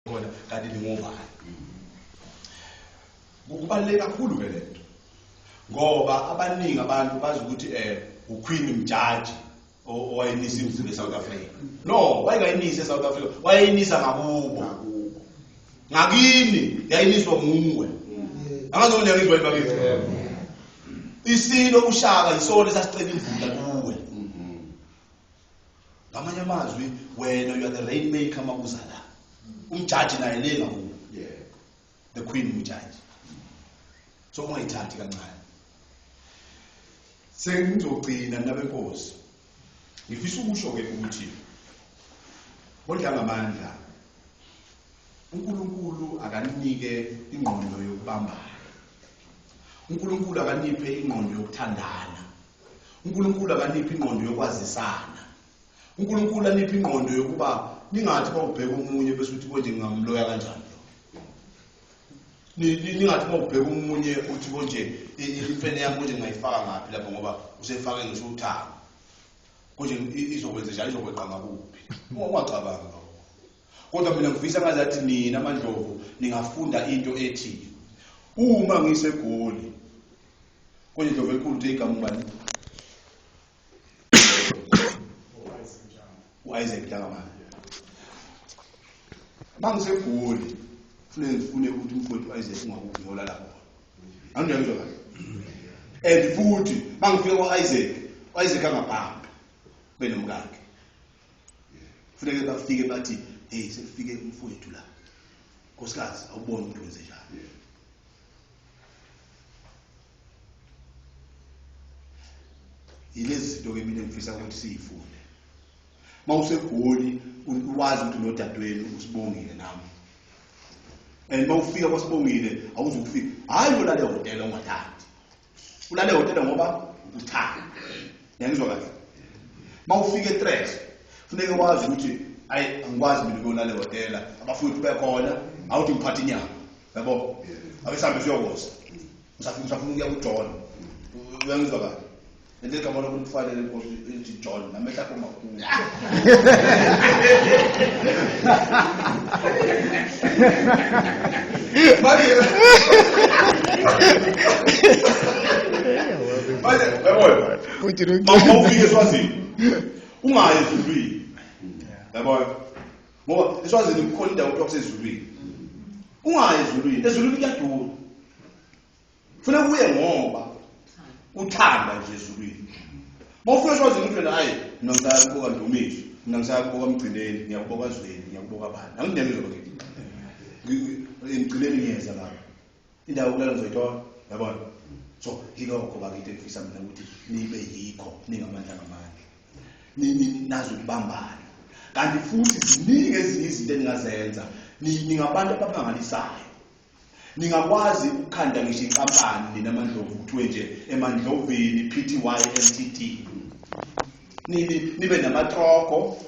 khona kanti ningobani. Kubaluleke kakhulu ke lento ngoba abaningi abantu bazi ukuthi uQueen Mjaji owayenisa imvulo eSouth Africa. No, wayengayinisa eSouth Africa, wayeyinisa ngakubo. Ngakini yayiniswa nguwe. Angazona ngizwe ibakithi. Isilo ushaka isona esasicela imvula kuwe. Ngamanye amazwi wena you are the rainmaker makuza la. Umjaji naye lenga kuwe. The Queen Mjaji. So ungayithathi kancane. Sengizogcina nabenkosi. Ngifisa ukusho ke ukuthi Ndlangamandla uNkulunkulu akanike ingqondo yokubambana. uNkulunkulu akaniphe ingqondo yokuthandana. uNkulunkulu akaniphe ingqondo yokwazisana. uNkulunkulu aniphe ingqondo yokuba ningathi bawubheka umunye bese uthi konje ngingamloya kanjani. Ningathi bawubheka umunye uthi konje imfene yami konje ngayifaka ngaphi lapho ngoba usefake ngisho uthanga. Konje izokwenza njalo izokweqa ngakuphi. Ungacabanga lokho. Kodwa mina ngifisa ngazathi nina aMandlovu ningafunda into ethi uma ngisegoli konje Ndlovu enkulu uthi igama ubani? Isaac Ndlangamandla. Mangisegoli ngifune ukuthi umfowethu Isaac ungakuphi ngolala khona. Angiyezwa kahle. And futhi mangifika kwa-Isaac angabhambi benomkakhe. Kufanele bafike bathi hey sekufike umfowethu la. Nkosikazi awubona ukuthi wenze njani. Yilezi zinto ke mina ngifisa ukuthi siyifunde. Mawusegoli uwazi ukuthi nodadewenu usibongile nami. And mawufika kwaSibongile awuzukufika hayi ulale hotel ongathandi. Ulale hotel ngoba uthanda. Ngiyangizwa kahle. Mawufika eTrex kufanele wazi ukuthi ayi angikwazi mina ukulala hotel abafowethu bekhona awuthi ngiphathe inyama. Yabo? Abesambe siyokosa. Usafuna ukuya kuJohn. Uyangizwa kahle. Nje kama lo kufanele ukuthi John namehla komakhulu. Manje mawufike eSwazini ungayi ezulwini. Yabo? Ngoba eSwazini kukhona indawo okuthiwa kusezulwini. Ungayi ezulwini kuyadura. Kufanele uye ngoba uthanda nje ezulwini. Mawufika eSwazini uthi wena hayi mina ngisakubuka Ndumiso, mina ngisakubuka Mgcineni, ngiyakubuka Zweli, ngiyakubuka bani. Angidemizwa bakithi. Ngigcineni ngiyeza lapha. Indawo kulala ngizoyithola, yabona. So yilokho bakithi ngifisa mina ukuthi nibe yikho ningamandlangamandla. Nazo ukubambana. Kanti futhi ziningi ezinye izinto eningazenza. Ningabantu abangalisayo. Ningakwazi ukukhanda ngisho inkampani nina aMandlovu kuthiwe nje eMandloveni Pty Ltd. Nibe namatroko,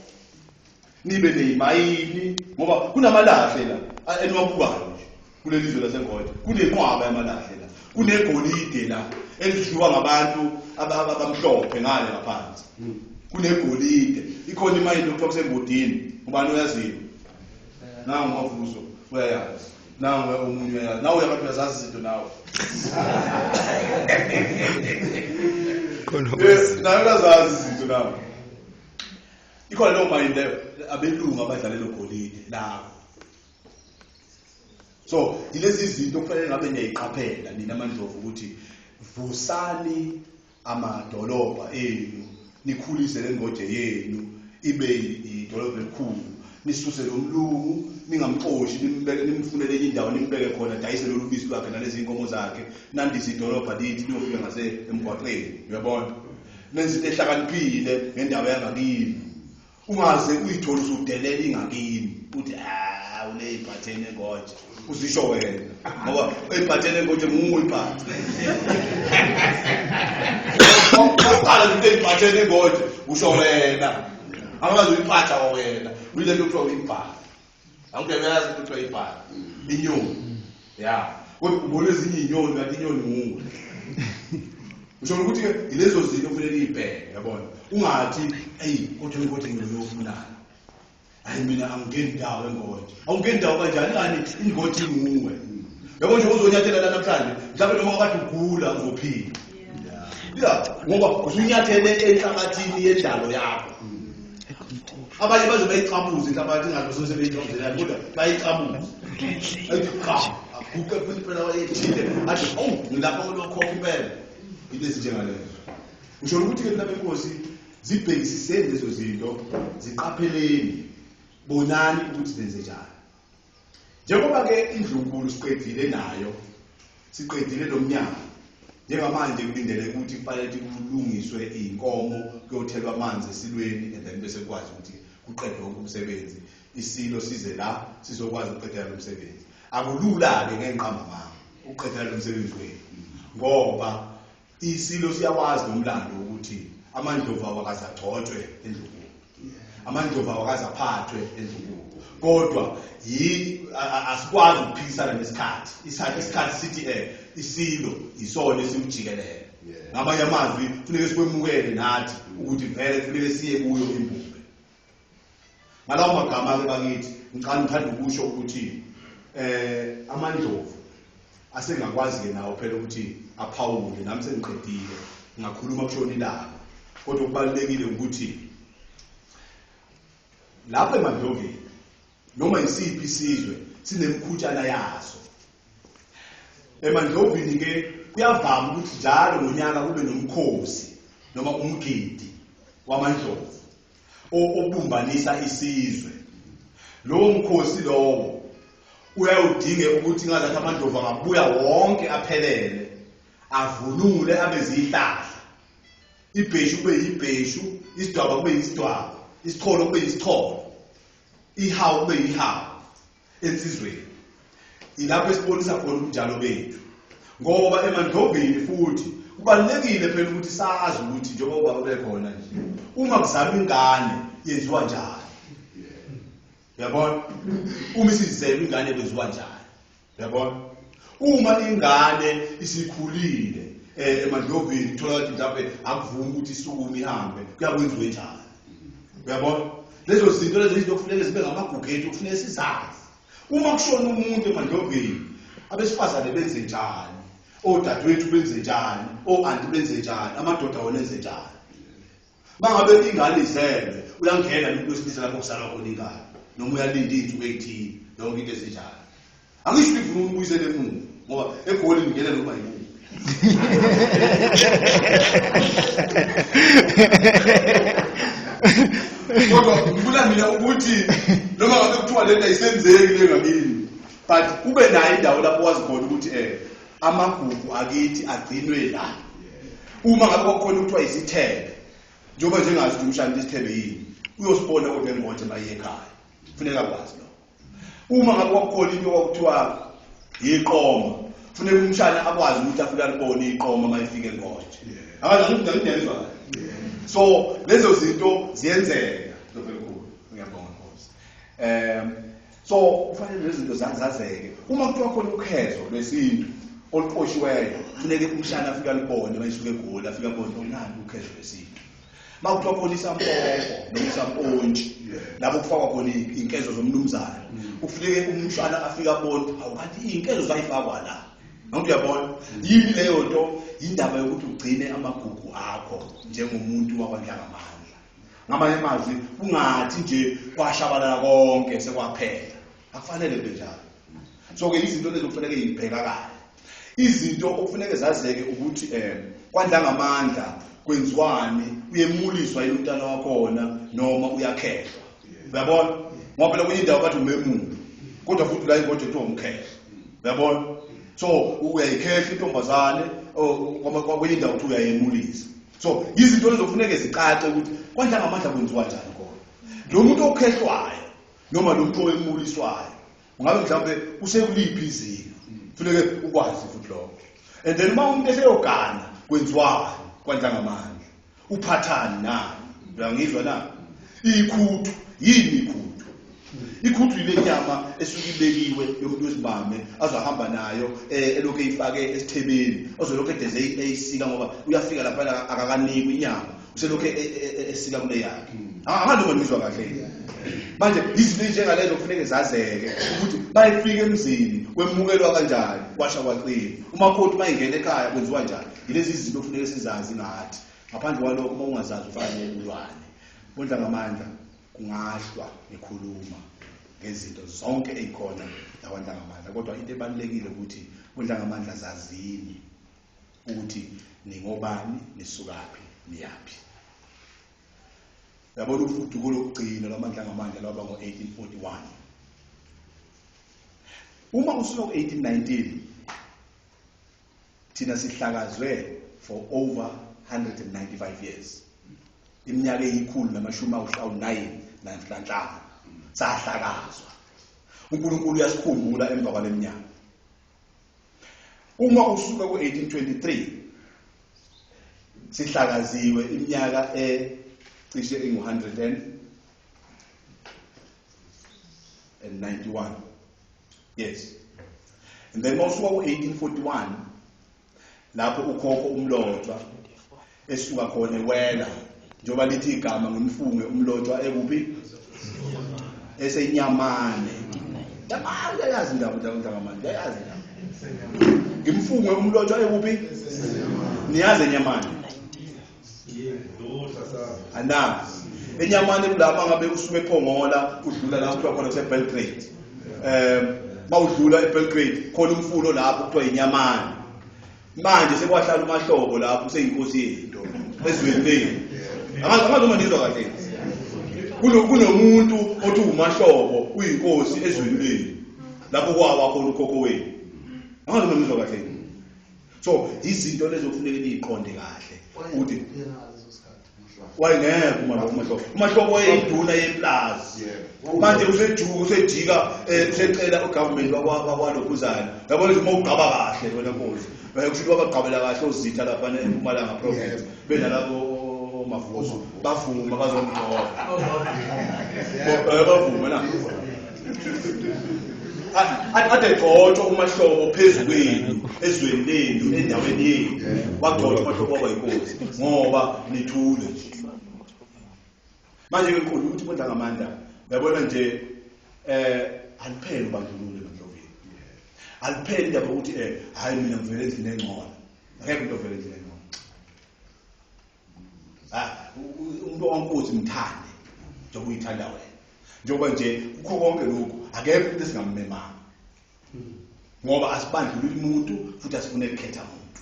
nibe nezimayini ngoba kunamalahle la eniwabukayo nje kuleli lizwe laseGoli. Kunenqwaba yamalahle la. Kunegolide la elidliwa ngabantu abamhlophe ngale ngaphansi. Kunegolide. Ikhona imayini okuthiwa kusengodini. Ubani uyaziyo? Nangu Mavuso uyayazi. Nawe omunye uyayazi. Nawe abantu bazazi izinto nawe. Nawe bazazi izinto nawe. Ikhona lo mayini abelungu abadlalela golide la. So ilezi izinto kufanele ngabe niyayiqaphela nina aMandlovu ukuthi vusani amadolobha enu, nikhulise lengoje yenu ibe idolobha elikhulu. Nisuse lo mlungu ningamxoshi nimfunele indawo nimbeke khona dayise lo lubisi lwakhe nalezi inkomo zakhe nandise idolobha lithi liyofika ngase emgwaqeni. Uyabona? Nenze into ehlakaniphile ngendawo yangakini. Ungaze uyithola usudelela ingakini uthi ule iphathene ngoje uzisho wena ngoba iphathene ngoje nguwe iphathe. Awuqala into iphathene ngoje usho wena. Angazi uyiphatha wena. Uyile nto kuthiwa uyibhala. Angikuyazi ukuthi kuthiwa ibhala. Inyoni. Yeah. Ubona ezinye inyoni kanti inyoni nguwe. Usho ukuthi ilezo zinto kufanele izibheke, yabona. Ungathi hey kodwa ngiyofunana. hayi mina angingeni ndawo engoti awungeni ndawo kanjani kani ingoti nguwe yabo nje uzonyathela la namhlanje mhlawumbe noma kade ugula uzophila ngoba usunyathele enhlabathini yendalo yakho abanye baze bayicabuze inhlabathi ingazo sebeyijongela kodwa bayicabuze ayithi cha akuke futhi phela wayethile athi ngilapha kulokho impela into ezinjengalezo usho ukuthi ke lapha inkosi zibhekisise lezo zinto ziqapheleni bonani ukuthi zenze njani njengoba ke indlunkulu siqedile nayo siqedile lo mnyaka njengamanje kulindele ukuthi kufanele kulungiswe inkomo kuyothelwa amanzi esilweni and then bese kwazi ukuthi kuqedwe wonke umsebenzi isilo size la sizokwazi ukuqedela lo msebenzi akulula ke ngenqamba mama ukuqedela lo msebenzi wethu ngoba isilo siyakwazi nomlando ukuthi amandlovu awakaze agcotshwe endlunkulu amandlovu awakaze aphathwe endlunkulu kodwa asikwazi ukuphikisana nesikhathi isikhathi sithi isilo isona esimjikelele ngamanye amazwi kufanele sikwemukele nathi ukuthi vele kufanele siye kuyo imbube ngalawo magama ke bakithi ngithanda ukusho ukuthi amandlovu asengakwazi ke nawo phela ukuthi aphawule nami sengiqedile ngakhuluma kushona ilanga kodwa kubalulekile ukuthi lapha emandloveni noma isiphi isizwe sinemkhutshana yaso emandlovini ke kuyavama ukuthi njalo ngonyaka kube nomkhosi noma umgidi wamandlovu obumbanisa isizwe lowo mkhosi lowo uyawudinge ukuthi ngazathi amandlovu angabuya wonke aphelele avunule abezihlahla ibheshu kube yibheshu isidwaba kube yisidwaba isicholo kube yisicholo ihawu kube yihawu ensizweni ilapho esibonisa khona ubunjalo bethu ngoba emandloveni futhi kubalulekile phela ukuthi sazi ukuthi njengoba ubaba bekhona nje uma kuzalwa ingane yenziwa njani yabona uma isizelwe ingane yenziwa njani yabona uma ingane isikhulile emandloveni thola ukuthi mhlawumbe akuvumi ukuthi isukume ihambe kuyakwenziwe njani uyabona lezo zinto lezo izinto kufanele zibe ngamagugu ethu kufanele sizazi uma kushona umuntu emandloveni abesifazane benze njani odadewethu benze njani o-anti benze njani amadoda wona enze njani mangabe ingane izelwe uyangena umuntu wesilisa lapho kusala khona ingane noma uyalinda izinsuku ezithile yonke into ezinjalo angisho ufuna ukubuyisela emuva ngoba egoli ngene noma yini kodwa ngifuna mina ukuthi noma ngabe kuthiwa lento ayisenzeki le ngakini but kube nayo indawo lapho wazi khona ukuthi amagugu akithi agcinwe la uma ngabe kwakhona kuthiwa isithebe njengoba njengazi ukuthi umshana isithebe yini uyosibona kodwa engothi maye ekhaya kufuneka kwazi lo uma ngabe kwakhona into okuthiwa iqoma kufuneka umshana akwazi ukuthi afike alibone iqoma mayifike engothi ngiyazwa so lezo zinto ziyenzeka lokho ngiyabonga Nkosi so kufanele lezi zinto zazazeke uma kuthiwa khona ukhezo lwesintu oluqoshiweyo kufuneka umshana afike alibone mayisuke egoli afike abone onani ukhezo lwesintu makuthiwa khona isampoko noma isampontshi lapho kufakwa khona inkezo zomnumzana kufuneka umshana afike abone awukanti inkezo zayifakwa la nonke uyabona yini leyo nto indaba yokuthi ugcine amagugu akho njengomuntu wakwaNdlangamandla ngamanye amazwi ungathi nje kwashabalala konke sekwaphela akufanele benjalo so ke izinto lezo kufanele izibhekakala izinto okufanele zazeke ukuthi kwaNdlangamandla kwenziwani uyemuliswa yintwana wakhona noma uyakhehlwa uyabona ngoba phela kwenye indawo bathi umemulo kodwa futhi la ingoje kuthiwa umkhehlo uyabona so uyayikhehla intombazane kwenye indawo ukuthi uyayemulisa so izinto lezo kufanele zicace ukuthi kwaNdlangamandla kwenziwa njani khona lo muntu okhehlwayo noma lo muntu oyemuliswayo ungabe mhlawumbe usekuliphi izinga kufanele ukwazi futhi lokho and then uma umuntu eseyogana kwenziwani kwaNdlangamandla uphathani nani uyangizwa na ikhuthu yini ikhuthu ikhuthu ile nyama esuke ibekiwe yomuntu wesibame azohamba nayo elokhu eyifake esithebeni ozolokhu edeze eyisika ngoba uyafika lapha akakanikwa inyama uselokhu esika kule yakhe anganoma ngizwa kahle manje izinto njengalezo kufanele zazeke ukuthi bayifika emzini kwemukelwa kanjani kwasha kwaqina umakhothi mayingena ekhaya kwenziwa njani ilezi izinto kufanele sizazi ngathi ngaphandle kwalokho uma ungazazi ufane ulwane Ndlangamandla kungahlwa ekhuluma ngezinto zonke ezikhona lawaNdlangamandla kodwa into ebalekile ukuthi uNdlangamandla zazini ukuthi ningobani nisukaphi niyaphi yabona ufuduko lokugcina lwaMandlangamandla lwaba ngo1841 uma usuka ku1819 thina sihlakazwe for over 195 years iminyaka eyikhulu nama-90 nanhlanu sahlakazwa uNkulunkulu uyasikhumbula emva kwale minyaka uma usuka ku1823 sihlakaziwe iminyaka cishe engu-191 yes and then mawusuka ku1841 lapho ukhokho umlotshwa esuka khona ewela njengoba lithi igama ngimfunge umlotshwa ekuphi esenyamane yayazi indaba Ndlangamandla yayazi ngimfunge umlotshwa ekuphi niyazi enyamane anazi enyamane kulapha ngabe usuke ephongola udlula la kuthiwa khona kuseBelgrade mawudlula eBelgrade khona umfulo lapho kuthiwa inyamane manje sekwahlala umahlobo lapho useyinkosi yento ezweni leli angazoma nizwa kahle kunomuntu othi umahlobo uyinkosi ezweni leli lapho kwawa khona ukhokho wenu angazoma nizwa kahle so izinto lezo kufanele niqonde kahle ukuthi wayengeke umahlobo wayeyinduna yeplaza manje usejika usecela ugovernment wakwalokhuzana yabona ukuthi uma ugqaba kahle wena nkosi bayekuthi wabagqabela kahle ozitha lapha eMpumalanga province benalabo mavuso bavuma bazomgcoba bavuma na ade gcotsho umahlobo phezulu kwenu ezweni lenu endaweni yenu wagcotsha umahlobo wabayinkosi ngoba nithule manje ngiqonda ukuthi uNdlangamandla uyabona nje aliphele ubandlululo eMandloveni aliphele indaba ukuthi hayi mina ngivele endlini engcono akekho into ovele endlini engcono umuntu wankosi mthande njengoba uyithanda wena njengoba nje kukho konke lokhu akekho into esingammemanga ngoba asibandlululi umuntu futhi asifune ukukhetha umuntu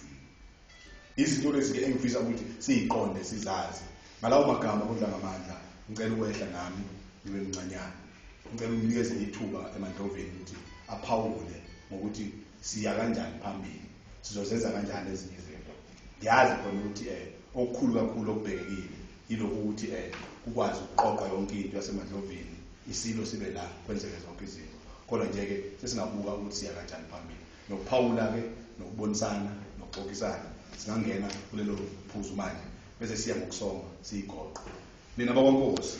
izinto lezi ke engifisa ukuthi siziqonde sizazi ngalawo magama uNdlangamandla ngicela ukwehla nami nibe mncanyana ngicela unikeze ithuba eMandloveni ukuthi aphawule ngokuthi siya kanjani phambili sizozenza kanjani ezinye izinto ngiyazi khona ukuthi okukhulu kakhulu okubhekekile yilokho ukuthi ukwazi ukuqoqa yonke into yaseMandloveni isilo sibe la kwenzeke zonke izinto kodwa nje ke sesingabuka ukuthi siya kanjani phambili nokuphawula ke nokubonisana nokuxoxisana singangena kulelo phuzu manje bese siya ngokusonga siyigoqo nina bakwankosi